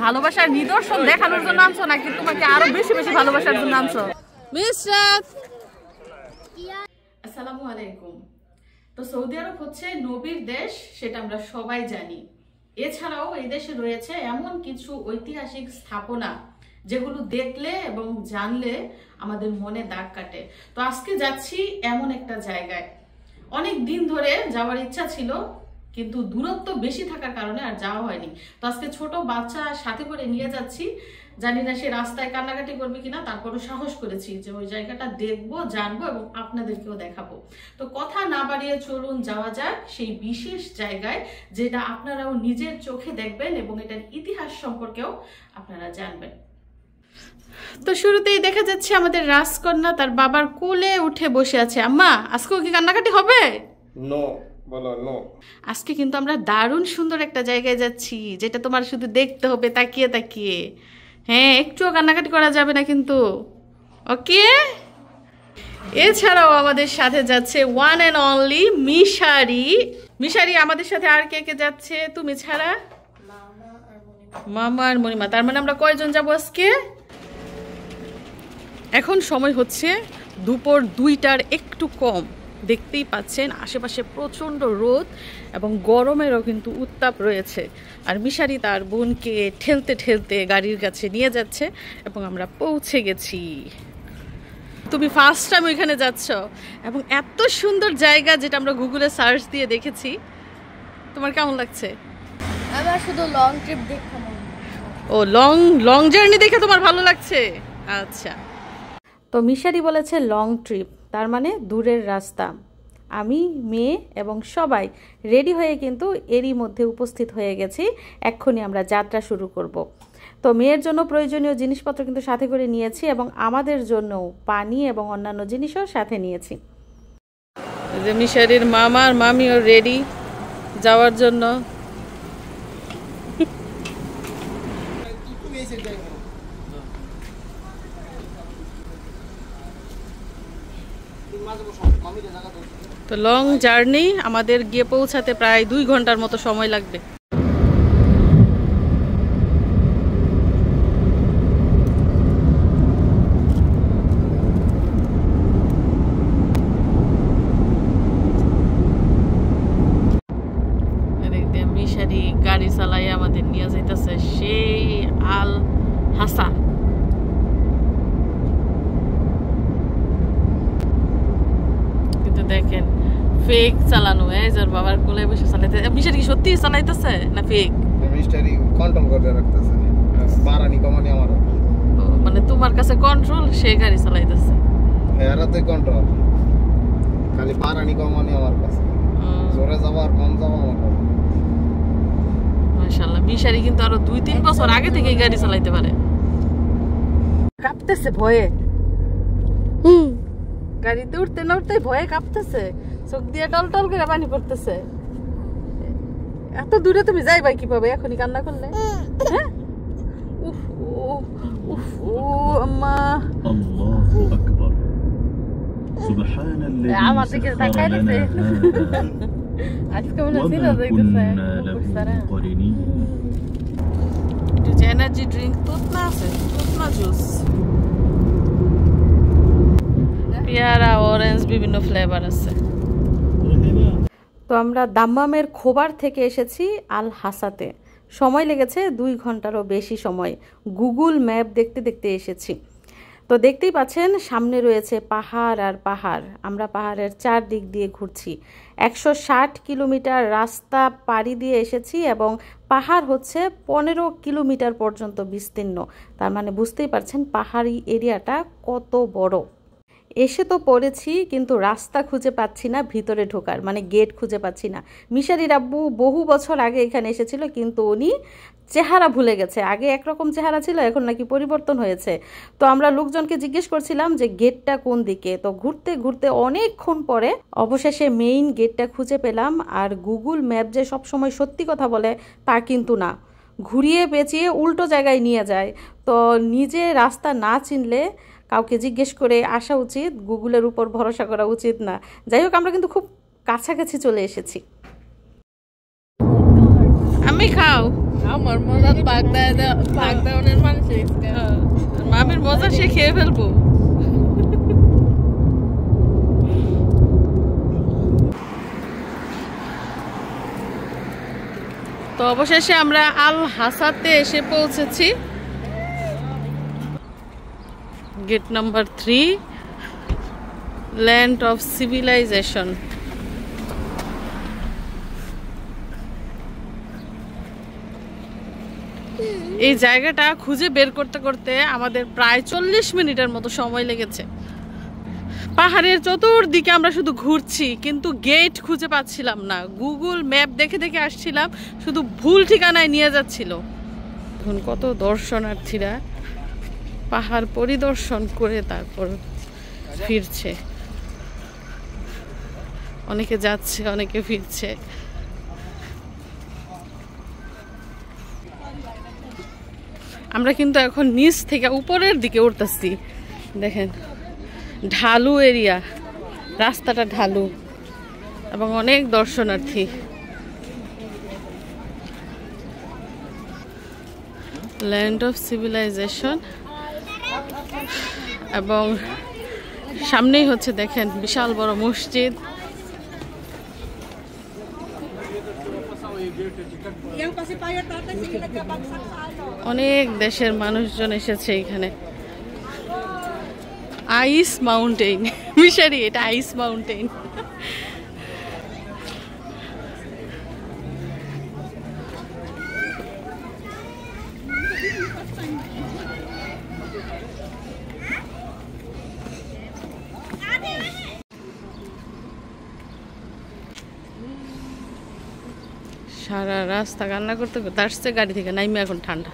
ভালোবাসার নিদর্শন দেখানোর জন্য আনছো নাকি তোমাকে আরো বেশি বেশি ভালোবাসার জন্য আনছো? আসসালামু আলাইকুম। তো সৌদি আরব হচ্ছে নবীর দেশ, সেটা আমরা সবাই জানি। এছাড়াও এই দেশে রয়েছে এমন কিছু ঐতিহাসিক স্থাপনা যেগুলো দেখলে এবং জানলে আমাদের মনে দাগ কাটে। তো আজকে যাচ্ছি এমন একটা জায়গায়, অনেক দিন ধরে যাওয়ার ইচ্ছা ছিল, কিন্তু দূরত্ব বেশি থাকার কারণে আর যাওয়া হয়নি। তো আজকে ছোট বাচ্চা সাথে করে নিয়ে যাচ্ছি। জানি না সে রাস্তায় কান্নাকাটি করবে কিনা, তারপরও সাহস করেছি যে ওই জায়গাটা দেখবো, জানবো এবং আপনাদেরকেও দেখাবো। তো কথা না বাড়িয়ে চলুন যাওয়া যাক সেই বিশেষ জায়গায়, যেটা আপনারাও নিজের চোখে দেখবেন এবং এটার ইতিহাস সম্পর্কেও আপনারা জানবেন। তো শুরুতেই দেখা যাচ্ছে আমাদের রাজকন্যা তার বাবার কোলে উঠে বসে আছে। আম্মা, আজকেও কি কান্নাকাটি হবে? নো বলো নো। আজকে কিন্তু আমরা দারুণ সুন্দর একটা জায়গায় যাচ্ছি, যেটা তোমার শুধু দেখতে হবে তাকিয়ে তাকিয়ে। হ্যাঁ, একটুও কান্নাকাটি করা যাবে না কিন্তু, ওকে? এছাড়াও আমাদের সাথে যাচ্ছে ওয়ান অ্যান্ড অনলি মিশারি। মিশারি, আমাদের সাথে আর কে কে যাচ্ছে তুমি ছাড়া? মামা আর মনিমা। তার মানে আমরা কয়জন যাবো আজকে? এখন সময় হচ্ছে দুপুর 2টার একটু কম। দেখতেই পাচ্ছেন আশেপাশে প্রচণ্ড রোদ এবং গরমেরও কিন্তু উত্তাপ রয়েছে। আর মিশারি তার বোনকে ঠেলতে ঠেলতে গাড়ির কাছে নিয়ে যাচ্ছে এবং আমরা পৌঁছে গেছি। তুমি ফার্স্ট টাইম ওইখানে যাচ্ছ এবং এত সুন্দর জায়গা, যেটা আমরা গুগলে সার্চ দিয়ে দেখেছি। তোমার কেমন লাগছে? আমার শুধু লং ট্রিপ দেখতে মন। ও, লং জার্নি দেখে তোমার ভালো লাগছে? আচ্ছা। তো মিশারি বলেছে লং ট্রিপ, তার মানে দূরের রাস্তা। আমি, মেয়ে এবং সবাই রেডি হয়ে কিন্তু এরই মধ্যে উপস্থিত হয়ে গেছি। এক্ষুনি আমরা যাত্রা শুরু করব। তো মেয়ের জন্য প্রয়োজনীয় জিনিসপত্র কিন্তু সাথে করে নিয়েছি এবং আমাদের জন্য পানি এবং অন্যান্য জিনিসও সাথে নিয়েছি। যে মিশারির মামা আর মামিও রেডি যাওয়ার জন্য। তো লং জার্নি, আমাদের গিয়ে পৌঁছাতে প্রায় 2 ঘন্টার মতো সময় লাগবে। মিশারি গাড়ি চালাই আমাদের নিয়ে যাইতেছে সেই আল হাসা। দেখেন ফেক চালানো, এই যার বাবার কোলে বসে চালাইতে। মিশারি কি সত্যি চালাইতেছে না ফেক? মিস্টারি কন্ট্রোল করে রাখতেছে, বাড়ানি কমানি আমার। মানে তোমার কাছে কন্ট্রোল, সে গাড়ি চালাইতেছে। এরা তো কন্ট্রোল, খালি বাড়ানি কমানি আমার কাছে। জোরে যাওয়া আর কম যাওয়া আমার কাছে। মাশাআল্লাহ, মিশারি কিন্তু আরো 2-3 বছর আগে থেকে গাড়ি চালাইতে পারে। কাঁপতেছে ভয়ে। গাড়িতে উঠতে না উঠতে ভয়ে কাঁপতেছে, চোখ দিয়ে টল টল করে পানি পড়তেছে। এত দূরে তুমি যাইবা কিভাবে এখনই কান্না করলে? হ্যাঁ, উফ উফ ও আম্মা, আল্লাহু আকবার, সুবহানাল্লাহি। আমার দিকে তাকাই দিতে আজকে মনে ছিল যাইতেছে এনার্জি ড্রিঙ্ক। তোতনা আছে, তোতনা জুস, পেয়ারা, অরেঞ্জ, বিভিন্ন ফ্লেভার আছে। তো আমরা দাম্মামের খোবার থেকে এসেছি আল হাসাতে। সময় লেগেছে 2 ঘন্টারও বেশি সময়। গুগল ম্যাপ দেখতে দেখতে এসেছি। তো দেখতেই পাচ্ছেন সামনে রয়েছে পাহাড় আর পাহাড়। আমরা পাহাড়ের 4 দিক দিয়ে ঘুরছি। 160 কিলোমিটার রাস্তা পাড়ি দিয়ে এসেছি এবং পাহাড় হচ্ছে 15 কিলোমিটার পর্যন্ত বিস্তীর্ণ। তার মানে বুঝতেই পারছেন পাহাড়ি এরিয়াটা কত বড়। এসে তো পড়েছি, কিন্তু রাস্তা খুঁজে পাচ্ছি না ভিতরে ঢোকার, মানে গেট খুঁজে পাচ্ছি না। মিশারির আব্বু বহু বছর আগে এখানে এসেছিল, কিন্তু উনি চেহারা ভুলে গেছে। আগে একরকম চেহারা ছিল, এখন নাকি পরিবর্তন হয়েছে। তো আমরা লোকজনকে জিজ্ঞেস করছিলাম যে গেটটা কোন দিকে। তো ঘুরতে ঘুরতে অনেকক্ষণ পরে অবশেষে মেইন গেটটা খুঁজে পেলাম। আর গুগল ম্যাপ যে সবসময় সত্যি কথা বলে তা কিন্তু না, ঘুরিয়ে পেঁচিয়ে উল্টো জায়গায় নিয়ে যায়। তো নিজে রাস্তা না চিনলে কাউকে জিজ্ঞেস করে আসা উচিত, গুগলের উপর ভরসা করা উচিত না। যাই হোক, আমরা কিন্তু খুব কাছাকাছি চলে এসেছি। আমি খাও। আমার মজা বাগদানের মানুষ মামির মজা সে খেয়ে ফেলবো। তো অবশেষে আমরা আল হাসাতে এসে পৌঁছেছি। Gate number 3, land of civilization. এই জায়গাটা খুঁজে বের করতে করতে আমাদের প্রায় 40 মিনিটের মতো সময় লেগেছে। পাহাড়ের চতুর্দিকে আমরা শুধু ঘুরছি, কিন্তু গেট খুঁজে পাচ্ছিলাম না। গুগল ম্যাপ দেখে দেখে আসছিলাম, শুধু ভুল ঠিকানায় নিয়ে যাচ্ছিল। এখন কত দর্শনার্থীরা পাহাড় পরিদর্শন করে তারপর ফিরছে। অনেকে যাচ্ছে, অনেকে ফিরছে। আমরা কিন্তু এখন নিচ থেকে উপরের দিকে উঠতেছি। দেখেন ঢালু এরিয়া, রাস্তাটা ঢালু এবং অনেক দর্শনার্থী। ল্যান্ড অফ সিভিলাইজেশন, এবং সামনেই হচ্ছে দেখেন বিশাল বড় মসজিদ। অনেক দেশের মানুষজন এসেছে এখানে। আইস মাউন্টেন, মিশরি, এটা আইস মাউন্টেন। সারা রাস্তা কান্না করতে করতে আসছে গাড়ি থেকে নাইমে, এখন ঠান্ডা।